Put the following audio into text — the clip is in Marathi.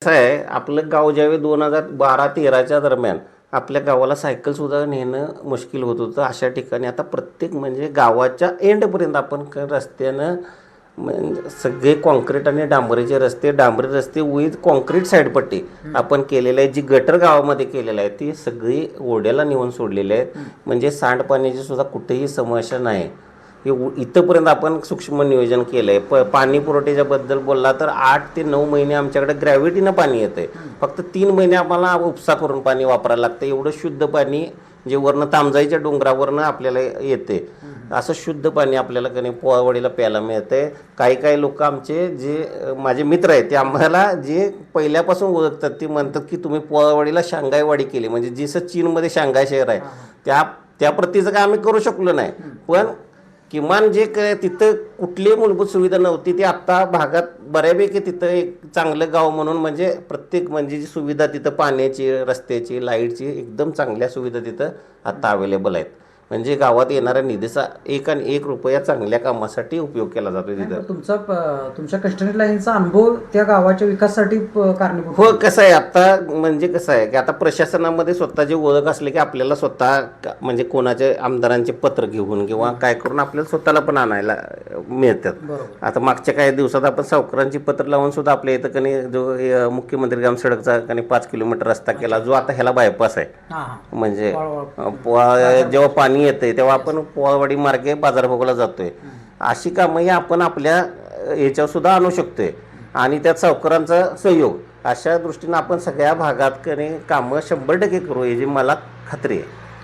कसं आहे, आपलं गाव ज्यावेळी 2012-13च्या दरम्यान आपल्या गावाला सायकलसुद्धा नेणं मुश्किल होत होतं. अशा ठिकाणी आता प्रत्येक म्हणजे गावाच्या एंडपर्यंत आपण रस्त्यानं म्हणजे सगळे कॉन्क्रीट आणि डांबरीचे रस्ते, डांबरी रस्ते विथ कॉन्क्रीट साईडपट्टी आपण केलेलं आहे. जी गटर गावामध्ये केलेलं आहे ती सगळी ओढ्याला नेऊन सोडलेली आहेत. म्हणजे सांडपाण्याची सुद्धा कुठेही समस्या नाही. इथंपर्यंत आपण सूक्ष्म नियोजन केलं आहे. पाणी पुरवठ्याच्याबद्दल बोलला तर 8 ते 9 महिने आमच्याकडे ग्रॅव्हिटीनं पाणी येतं आहे. फक्त 3 महिने आम्हाला उपसा करून पाणी वापरायला लागतं. एवढं शुद्ध पाणी जे वरनं तामजाईच्या डोंगरावरनं आपल्याला येते, असं शुद्ध पाणी आपल्याला कधी पोवावाडीला प्यायला मिळतं. काही काही लोक आमचे जे माझे मित्र आहेत ते आम्हाला जे पहिल्यापासून ओळखतात ते म्हणतात की तुम्ही पोवावाडीला शांघायवाडी केली, म्हणजे जसं चीनमध्ये शांघाय शहर आहे त्या प्रतीचं काय आम्ही करू शकलो नाही. पण किमान जे काय तिथं कुठलीही मूलभूत सुविधा नव्हती ती आत्ता भागात बऱ्यापैकी तिथं एक चांगलं गाव म्हणून म्हणजे प्रत्येक म्हणजे जी सुविधा तिथं पाण्याची, रस्त्याची, लाईटची एकदम चांगल्या सुविधा तिथं आत्ता अवेलेबल आहेत. म्हणजे गावात येणाऱ्या निधीचा एक आणि एक रुपया चांगल्या कामासाठी उपयोग केला जातो तिथं. तुमच्या कस्टमर लाईनचा अनुभव त्या गावाच्या विकासासाठी कारणीभूत हो. कसं आहे आता म्हणजे कसं आहे की आता प्रशासनामध्ये स्वतःची ओळख असली की आपल्याला स्वतः म्हणजे कोणाचे आमदारांचे पत्र घेऊन किंवा काय करून आपल्याला स्वतःला पण आणायला मिळतात. आता मागच्या काही दिवसात आपण सावकारांची पत्र लावून सुद्धा आपल्या इथं कणी जो मुख्यमंत्री ग्राम सडकचा कणी 5 किलोमीटर रस्ता केला जो आता ह्याला बायपास आहे. म्हणजे जेव्हा पाणी येतंय तेव्हा आपण पोवावाडी मार्गे बाजारभागाला जातोय. अशी कामंही आपण आपल्या ह्याच्यावर सुद्धा आणू शकतोय आणि त्यात सावकारांचा सहयोग अशा दृष्टीनं आपण सगळ्या भागात कधी कामं 100% करू याची मला खात्री आहे.